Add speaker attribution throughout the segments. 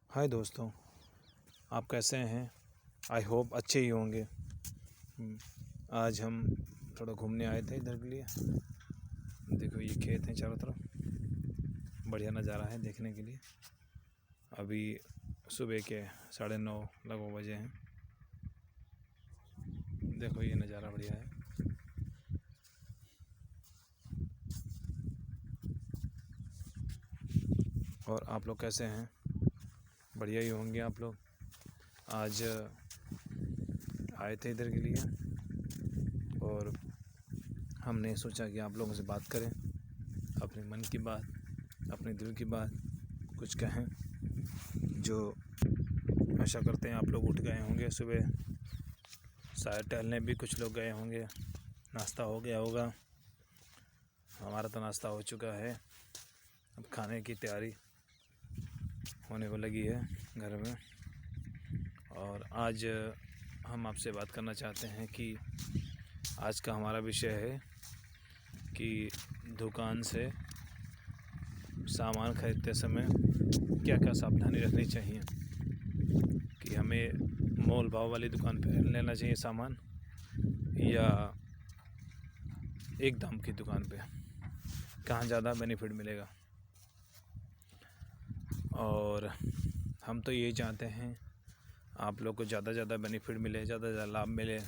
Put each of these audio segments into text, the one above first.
Speaker 1: हाय दोस्तों, आप कैसे हैं? आई होप अच्छे ही होंगे। आज हम थोड़ा घूमने आए थे इधर के लिए। देखो ये खेत हैं चारों तरफ, बढ़िया नज़ारा है देखने के लिए। अभी सुबह के 9:30 लगभग बजे हैं। देखो ये नज़ारा बढ़िया है। और आप लोग कैसे हैं? बढ़िया ही होंगे आप लोग। आज आए थे इधर के लिए और हमने सोचा कि आप लोगों से बात करें, अपने मन की बात, अपने दिल की बात कुछ कहें। जो आशा करते हैं आप लोग उठ गए होंगे सुबह, शायद टहलने भी कुछ लोग गए होंगे, नाश्ता हो गया होगा। हमारा तो नाश्ता हो चुका है, अब खाने की तैयारी होने को लगी है घर में। और आज हम आपसे बात करना चाहते हैं कि आज का हमारा विषय है कि दुकान से सामान खरीदते समय क्या क्या सावधानी रखनी चाहिए, कि हमें मोल भाव वाली दुकान पर लेना चाहिए सामान या एक दाम की दुकान पे, कहाँ ज़्यादा बेनिफिट मिलेगा। और हम तो यही चाहते हैं आप लोग को ज़्यादा बेनिफिट मिले, ज़्यादा लाभ मिले,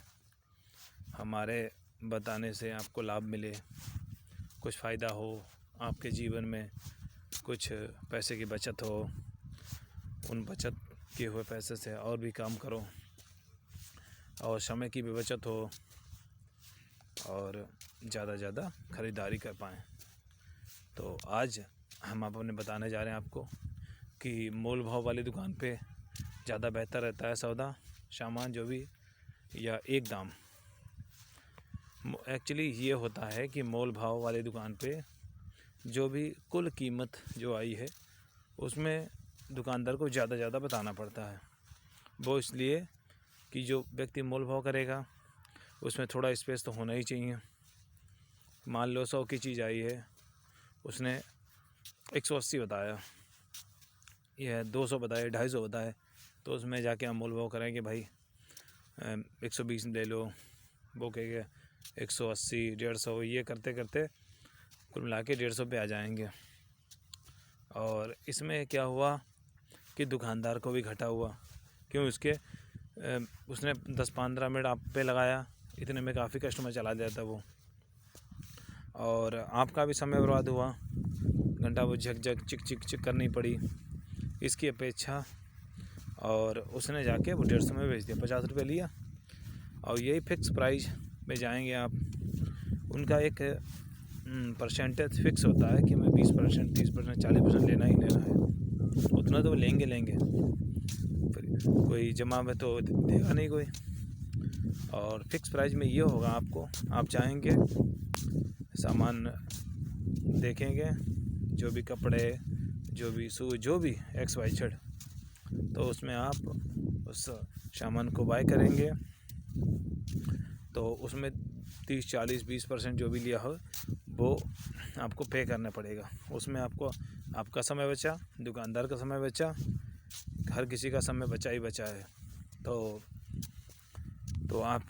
Speaker 1: हमारे बताने से आपको लाभ मिले, कुछ फ़ायदा हो आपके जीवन में, कुछ पैसे की बचत हो, उन बचत किए हुए पैसे से और भी काम करो और समय की भी बचत हो और ज़्यादा ख़रीदारी कर पाएँ। तो आज हम अपने बताने जा रहे हैं आपको कि मोल भाव वाली दुकान पे ज़्यादा बेहतर रहता है सौदा सामान जो भी, या एक दाम। एक्चुअली ये होता है कि मोल भाव वाली दुकान पे जो भी कुल कीमत जो आई है उसमें दुकानदार को ज़्यादा बताना पड़ता है। वो इसलिए कि जो व्यक्ति मोल भाव करेगा उसमें थोड़ा स्पेस तो होना ही चाहिए। मान लो 100 की चीज़ आई है, उसने 180 बताया, यह 200 बताए, 250 बताए, तो उसमें जाके हम मोल भाव करेंगे भाई 120 ले लो, वो कहेगा 180, 150, ये करते करते कुल मिला के 150 पे आ जाएंगे। और इसमें क्या हुआ कि दुकानदार को भी घाटा हुआ, क्यों उसने 10-15 मिनट आप पे लगाया, इतने में काफ़ी कस्टमर चला जाता वो, और आपका भी समय बर्बाद हुआ, घंटा वो झक चिक करनी पड़ी इसकी अपेक्षा। और उसने जाके वो 150 में बेच दिया, 50 रुपये लिया। और यही फिक्स प्राइस में जाएंगे आप, उनका एक परसेंटेज फिक्स होता है कि मैं 20%, 30%, 40% लेना ही लेना है, उतना तो लेंगे। कोई जमा में तो देगा नहीं कोई। और फिक्स प्राइस में ये होगा, आपको आप चाहेंगे सामान देखेंगे, जो भी कपड़े, जो भी शूज़, जो भी XYZ, तो उसमें आप उस सामान को बाय करेंगे तो उसमें 30, 40, 20% जो भी लिया हो वो आपको पे करना पड़ेगा। उसमें आपको आपका समय बचा, दुकानदार का समय बचा, हर किसी का समय बचा ही बचा है। तो आप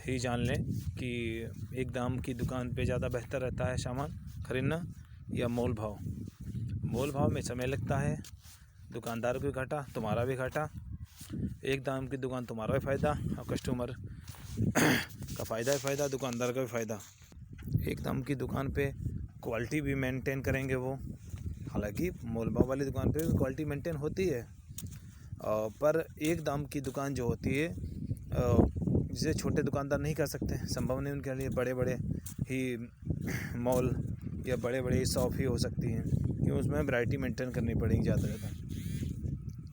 Speaker 1: ही जान लें कि एक दाम की दुकान पे ज़्यादा बेहतर रहता है सामान खरीदना या मोल भाव में समय लगता है, दुकानदार भी घाटा, तुम्हारा भी घाटा। एक दाम की दुकान तुम्हारा भी फ़ायदा और कस्टमर का फ़ायदा ही फ़ायदा, दुकानदार का भी फ़ायदा। एक दाम की दुकान पे क्वालिटी भी मेंटेन करेंगे वो, हालांकि मोल भाव वाली दुकान पे भी क्वालिटी मेंटेन होती है, पर एक दाम की दुकान जो होती है जिसे छोटे दुकानदार नहीं कर सकते, संभव नहीं उनके लिए, बड़े ही मॉल या बड़े शॉप ही हो सकती हैं, क्योंकि उसमें वैरायटी मेंटेन करनी पड़ेगी ज़्यादा।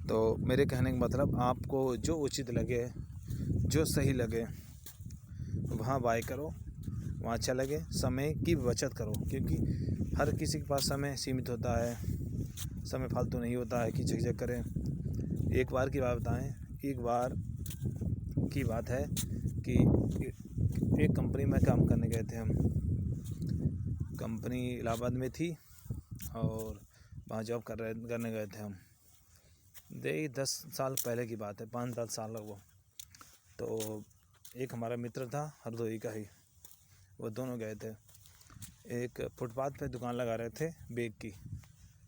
Speaker 1: तो मेरे कहने का मतलब, आपको जो उचित लगे, जो सही लगे वहाँ बाय करो, वहाँ अच्छा लगे, समय की बचत करो, क्योंकि हर किसी के पास समय सीमित होता है, समय फालतू नहीं होता है कि झकझक करें। एक बार की बात बताएं, एक बार की बात है कि एक कंपनी में काम करने गए थे हम। कंपनी इलाहाबाद में थी और वहाँ जॉब करने गए थे हम। यही 10 साल पहले की बात है, 5-10 साल वो। तो एक हमारा मित्र था हरदोई का ही, वो दोनों गए थे, एक फुटपाथ पे दुकान लगा रहे थे बैग की,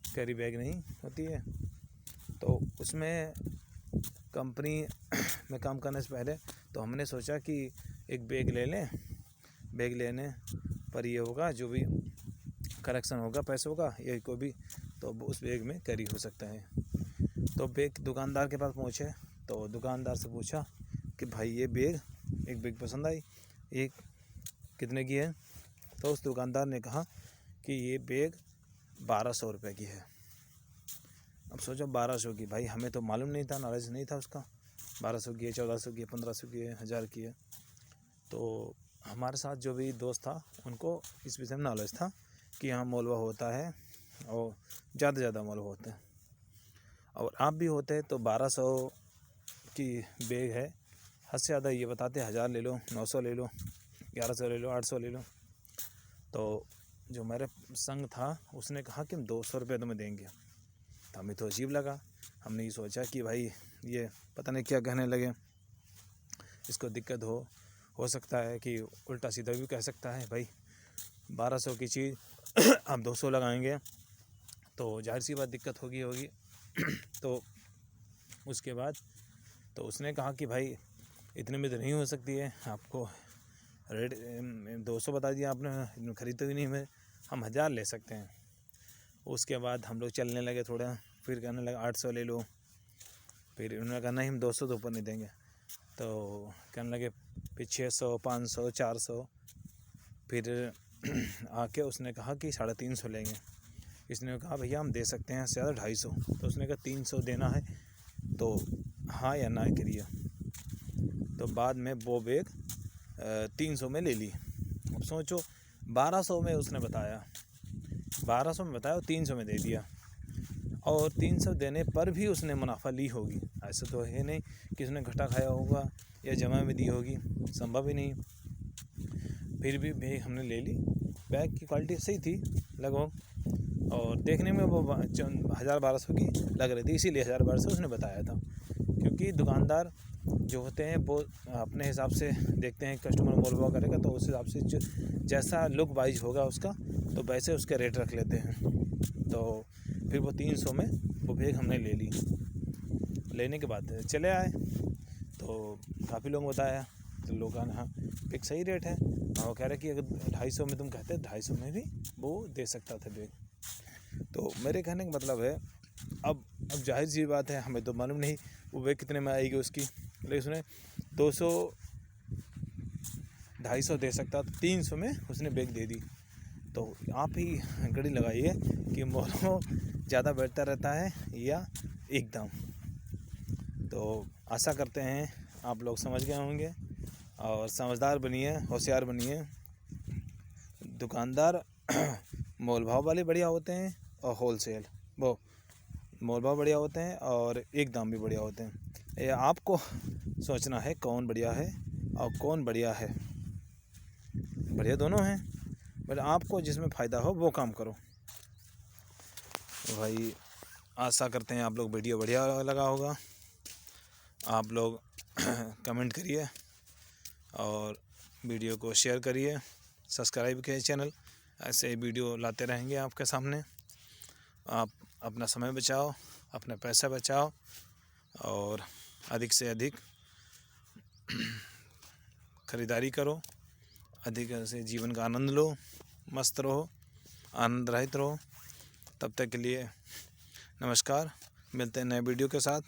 Speaker 1: कैरी बैग नहीं होती है, तो उसमें कंपनी में काम करने से पहले तो हमने सोचा कि एक बैग ले लें, बैग लेने पर ये होगा जो भी करेक्शन होगा पैसों का या कोई भी, तो उस बैग में कैरी हो सकता है। तो बैग दुकानदार के पास पहुँचे, तो दुकानदार से पूछा कि भाई ये बैग, एक बैग पसंद आई, ये कितने की है? तो उस दुकानदार ने कहा कि ये बैग 1200 रुपये की है। अब सोचो 1200 की, भाई हमें तो मालूम नहीं था, नॉलेज नहीं था उसका, 1200 की है, 1400 की है, 1500 की है, 1000 की है। तो हमारे साथ जो भी दोस्त था उनको इस विषय में नॉलेज था कि यहाँ मोल भाव होता है और ज़्यादा मोल भाव होते हैं, और आप भी होते तो 1200 की बैग है, हद से ज़्यादा ये बताते 1000 ले लो, 900 ले लो, 1100 ले लो, 800 ले लो। तो जो मेरे संग था उसने कहा कि हम 200 रुपये तुम्हें देंगे। तो हमें तो अजीब लगा, हमने ये सोचा कि भाई ये पता नहीं क्या कहने लगे, इसको दिक्कत हो सकता है कि उल्टा सीधा भी कह सकता है, भाई 1200 की चीज़ आप 200 लगाएंगे तो जाहिर सी बात दिक्कत होगी। तो उसके बाद तो उसने कहा कि भाई इतने में तो नहीं हो सकती है, आपको रेट 200 बता दिया आपने, खरीदते भी नहीं, मैं हम 1000 ले सकते हैं। उसके बाद हम लोग चलने लगे थोड़ा, फिर कहने लगा 800 ले लो, फिर उन्होंने कहा नहीं हम 200 तो ऊपर नहीं देंगे। तो कहने लगे फिर 600, 500, 400, फिर आके उसने कहा कि 350 लेंगे। इसने कहा भैया हम दे सकते हैं ज़्यादा 250। तो उसने कहा 300 देना है तो हाँ या ना करिए। तो बाद में वो बैग 300 में ले ली। अब सोचो 1200 में उसने बताया, 1200 में बताया और 300 में दे दिया, और 300 देने पर भी उसने मुनाफा ली होगी, ऐसा तो है नहीं कि उसने घाटा खाया होगा या जमा में दी होगी, संभव ही नहीं। फिर भी बैग हमने ले ली, बैग की क्वालिटी सही थी लगभग, और देखने में वो 1000-1200 की लग रही थी, इसीलिए 1000-1200 उसने बताया था। क्योंकि दुकानदार जो होते हैं वो अपने हिसाब से देखते हैं, कस्टमर मोल भाव करेगा तो उस हिसाब से जैसा लुक वाइज होगा उसका, तो वैसे उसके रेट रख लेते हैं। तो फिर वो 300 में वो बैग हमने ले ली। लेने के बाद चले आए तो काफ़ी लोग बताया, तो लोगों ने हाँ एक सही रेट है, और वो कह रहे कि अगर 250 में तुम कहते 250 में भी वो दे सकता था बैग। तो मेरे कहने का मतलब है, अब जाहिर सी बात है, हमें तो मालूम नहीं वो बैग कितने में आएगी उसकी, लेकिन उसने 200 250 दे सकता, तो 300 में उसने बैग दे दी। तो आप ही घड़ी लगाइए कि मोल ज़्यादा बेहतर रहता है या एकदम। तो आशा करते हैं आप लोग समझ गए होंगे, और समझदार बनिए, होशियार बनिए। दुकानदार मोल भाव वाले बढ़िया होते हैं, और होलसेल वो मोल भाव बढ़िया होते हैं, और एक दाम भी बढ़िया होते हैं। ये आपको सोचना है कौन बढ़िया है और कौन बढ़िया है। बढ़िया दोनों हैं, बट आपको जिसमें फ़ायदा हो वो काम करो। भाई आशा करते हैं आप लोग वीडियो बढ़िया लगा होगा। आप लोग कमेंट करिए और वीडियो को शेयर करिए, सब्सक्राइब करिए चैनल, ऐसे वीडियो लाते रहेंगे आपके सामने। आप अपना समय बचाओ, अपना पैसा बचाओ, और अधिक से अधिक खरीदारी करो, अधिक से जीवन का आनंद लो, मस्त रहो, आनंद रहित रहो। तब तक के लिए नमस्कार, मिलते हैं नए वीडियो के साथ।